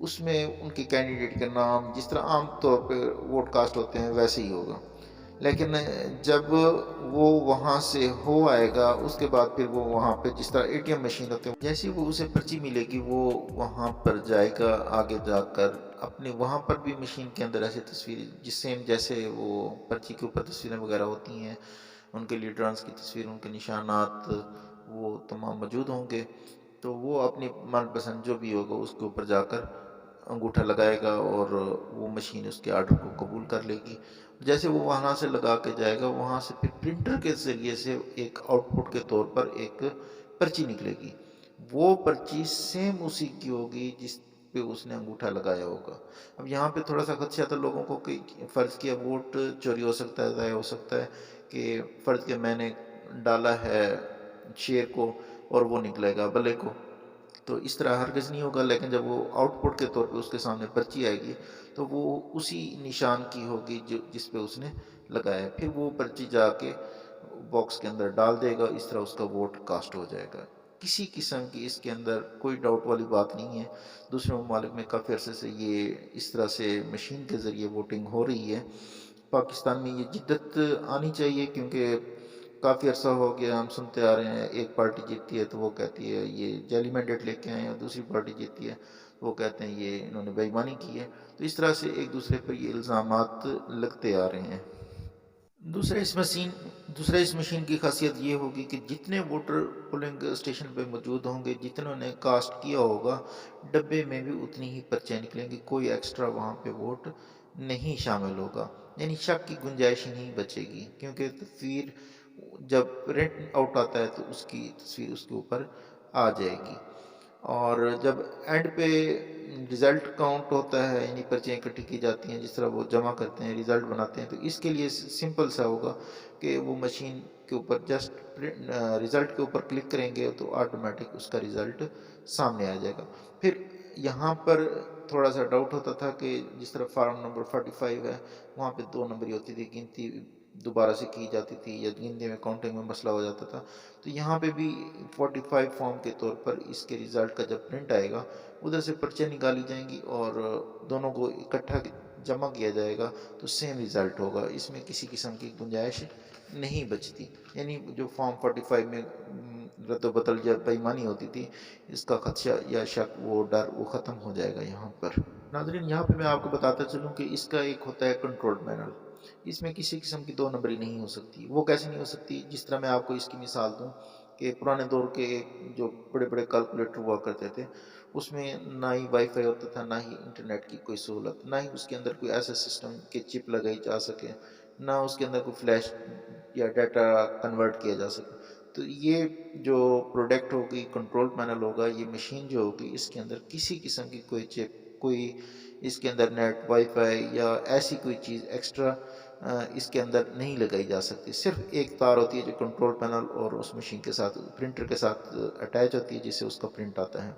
اس میں ان کے کینڈیڈیٹ کے نام جس طرح عام طور پہ ووٹ کاسٹ ہوتے ہیں ویسے ہی ہوگا، لیکن جب وہ وہاں سے ہو آئے گا اس کے بعد پھر وہ وہاں پہ جس طرح اے ٹی ایم مشین ہوتے ہیں، جیسے وہ اسے پرچی ملے گی وہ وہاں پر جائے گا، آگے جا کر اپنے وہاں پر بھی مشین کے اندر ایسی تصویر جس سے جیسے وہ پرچی کے اوپر تصویریں وغیرہ ہوتی ہیں، ان کے لیڈرانس کی تصویر، ان کے نشانات وہ تمام موجود ہوں گے، تو وہ اپنی من پسند جو بھی ہوگا اس کے اوپر جا کر انگوٹھا لگائے گا اور وہ مشین اس کے آرڈر کو قبول کر لے گی۔ جیسے وہ وہاں سے لگا کے جائے گا، وہاں سے پھر پرنٹر کے ذریعے سے ایک آؤٹ پٹ کے طور پر ایک پرچی نکلے گی، وہ پرچی سیم اسی کی ہوگی جس پہ اس نے انگوٹھا لگایا ہوگا۔ اب یہاں پہ تھوڑا سا خدشہ تھا لوگوں کو کہ فرض کیا ووٹ چوری ہو سکتا ہے، ضائع ہو سکتا ہے، کہ فرض کیا میں نے ڈالا ہے شیر کو اور وہ نکلے گا بلے کو، تو اس طرح ہرگز نہیں ہوگا، لیکن جب وہ آؤٹ پٹ کے طور پہ اس کے سامنے پرچی آئے گی تو وہ اسی نشان کی ہوگی جو جس پہ اس نے لگایا ہے، پھر وہ پرچی جا کے باکس کے اندر ڈال دے گا، اس طرح اس کا ووٹ کاسٹ ہو جائے گا۔ کسی قسم کی اس کے اندر کوئی ڈاؤٹ والی بات نہیں ہے، دوسرے ممالک میں کافی عرصے سے یہ اس طرح سے مشین کے ذریعے ووٹنگ ہو رہی ہے۔ پاکستان میں یہ جدت آنی چاہیے، کیونکہ کافی عرصہ ہو گیا ہم سنتے آ رہے ہیں ایک پارٹی جیتتی ہے تو وہ کہتی ہے یہ جعلی مینڈیٹ لے کے آئے ہیں، اور دوسری پارٹی جیتتی ہے تو وہ کہتے ہیں یہ انہوں نے بے ایمانی کی ہے، تو اس طرح سے ایک دوسرے پر یہ الزامات لگتے آ رہے ہیں۔ دوسرا اس مشین کی خاصیت یہ ہوگی کہ جتنے ووٹر پولنگ اسٹیشن پہ موجود ہوں گے، جتنوں نے کاسٹ کیا ہوگا، ڈبے میں بھی اتنی ہی پرچیاں نکلیں گی، کوئی ایکسٹرا وہاں پہ ووٹ نہیں شامل ہوگا، یعنی شک کی گنجائش ہی نہیں بچے گی، کیونکہ تصویر جب پرنٹ آؤٹ آتا ہے تو اس کی تصویر اس کے اوپر آ جائے گی، اور جب اینڈ پہ ریزلٹ کاؤنٹ ہوتا ہے، یعنی پرچیاں اکٹھی کی جاتی ہیں، جس طرح وہ جمع کرتے ہیں ریزلٹ بناتے ہیں، تو اس کے لیے سمپل سا ہوگا کہ وہ مشین کے اوپر جسٹ ریزلٹ کے اوپر کلک کریں گے تو آٹومیٹک اس کا ریزلٹ سامنے آ جائے گا۔ پھر یہاں پر تھوڑا سا ڈاؤٹ ہوتا تھا کہ جس طرح فارم نمبر 45 ہے وہاں پہ 2 نمبر ہوتی تھی، گنتی دوبارہ سے کی جاتی تھی یا گنتی میں کاؤنٹنگ میں مسئلہ ہو جاتا تھا، تو یہاں پہ بھی 45 فارم کے طور پر اس کے ریزلٹ کا جب پرنٹ آئے گا ادھر سے پرچیاں نکالی جائیں گی اور دونوں کو اکٹھا جمع کیا جائے گا تو سیم ریزلٹ ہوگا، اس میں کسی قسم کی گنجائش نہیں بچتی، یعنی جو فارم 45 میں رد و بدل یا بے ایمانی ہوتی تھی اس کا خدشہ یا شک وہ ڈر وہ ختم ہو جائے گا یہاں پر۔ ناظرین یہاں پہ میں آپ کو بتاتا چلوں کہ اس کا ایک ہوتا ہے کنٹرول پینل، اس میں کسی قسم کی 2 نمبری نہیں ہو سکتی۔ وہ کیسے نہیں ہو سکتی؟ جس طرح میں آپ کو اس کی مثال دوں کہ پرانے دور کے جو بڑے بڑے کیلکولیٹر ہوا کرتے تھے اس میں نہ ہی وائی فائی ہوتا تھا، نہ ہی انٹرنیٹ کی کوئی سہولت، نہ ہی اس کے اندر کوئی ایسا سسٹم کہ چپ لگائی جا سکے، نہ اس کے اندر کوئی فلیش یا ڈیٹا کنورٹ کیا جا سکے، تو یہ جو پروڈکٹ ہوگی کنٹرول پینل ہوگا، یہ مشین جو ہوگی اس کے اندر کسی قسم کی کوئی چپ، کوئی اس کے اندر نیٹ وائی فائی یا ایسی کوئی چیز ایکسٹرا اس کے اندر نہیں لگائی جا سکتی، صرف ایک تار ہوتی ہے جو کنٹرول پینل اور اس مشین کے ساتھ پرنٹر کے ساتھ اٹیچ ہوتی ہے جس سے اس کا پرنٹ آتا ہے،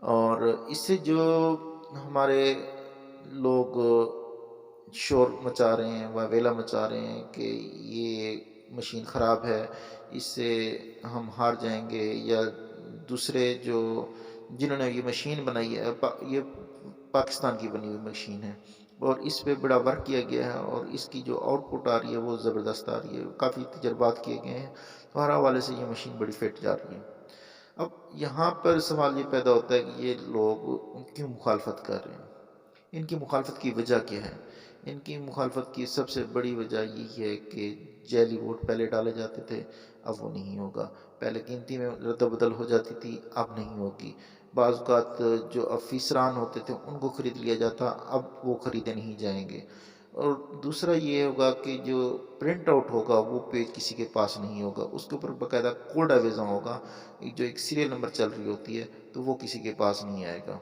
اور اس سے جو ہمارے لوگ شور مچا رہے ہیں واویلا مچا رہے ہیں کہ یہ مشین خراب ہے، اس سے ہم ہار جائیں گے، یا دوسرے جو جنہوں نے یہ مشین بنائی ہے یہ پاکستان کی بنی ہوئی مشین ہے اور اس پہ بڑا ورک کیا گیا ہے اور اس کی جو آؤٹ پٹ آ رہی ہے وہ زبردست آ رہی ہے، کافی تجربات کیے گئے ہیں، تو ہر حوالے سے یہ مشین بڑی فٹ جا رہی ہے۔ اب یہاں پر سوال یہ پیدا ہوتا ہے کہ یہ لوگ کیوں مخالفت کر رہے ہیں، ان کی مخالفت کی وجہ کیا ہے؟ ان کی مخالفت کی سب سے بڑی وجہ یہ ہے کہ جعلی ووٹ پہلے ڈالے جاتے تھے، اب وہ نہیں ہوگا، پہلے گنتی میں رد و بدل ہو جاتی تھی، اب نہیں ہوگی، بعض اوقات جو افیسران ہوتے تھے ان کو خرید لیا جاتا، اب وہ خریدے نہیں جائیں گے، اور دوسرا یہ ہوگا کہ جو پرنٹ آؤٹ ہوگا وہ پیج کسی کے پاس نہیں ہوگا، اس کے اوپر باقاعدہ کوڈ آویزاں ہوگا، جو ایک سیریل نمبر چل رہی ہوتی ہے تو وہ کسی کے پاس نہیں آئے گا،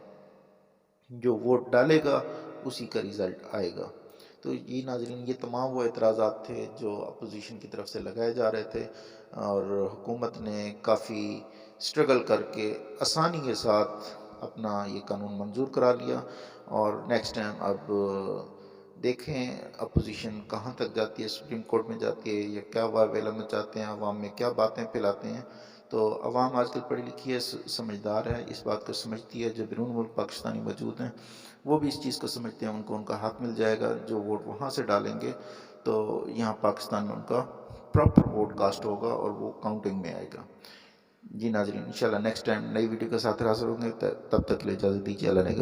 جو ووٹ ڈالے گا اسی کا ریزلٹ آئے گا۔ تو یہ ناظرین یہ تمام وہ اعتراضات تھے جو اپوزیشن کی طرف سے لگائے جا رہے تھے، اور حکومت نے کافی سٹرگل کر کے آسانی کے ساتھ اپنا یہ قانون منظور کرا لیا، اور نیکسٹ ٹائم اب دیکھیں اپوزیشن کہاں تک جاتی ہے، سپریم کورٹ میں جاتی ہے یا کیا واویلا میں چاہتے ہیں، عوام میں کیا باتیں پھیلاتے ہیں، تو عوام آج کل پڑھی لکھی ہے، سمجھدار ہے، اس بات کو سمجھتی ہے، جو بیرون ملک پاکستانی موجود ہیں وہ بھی اس چیز کو سمجھتے ہیں، ان کو ان کا حق مل جائے گا، جو ووٹ وہاں سے ڈالیں گے تو یہاں پاکستان میں ان کا پراپر ووٹ کاسٹ ہوگا اور وہ کاؤنٹنگ میں آئے گا۔ جی ناظرین، انشاءاللہ نیکسٹ ٹائم نئی ویڈیو کے ساتھ حاضر ہوں گے، تب تک کے لیے اجازت دیجیے، اللہ نے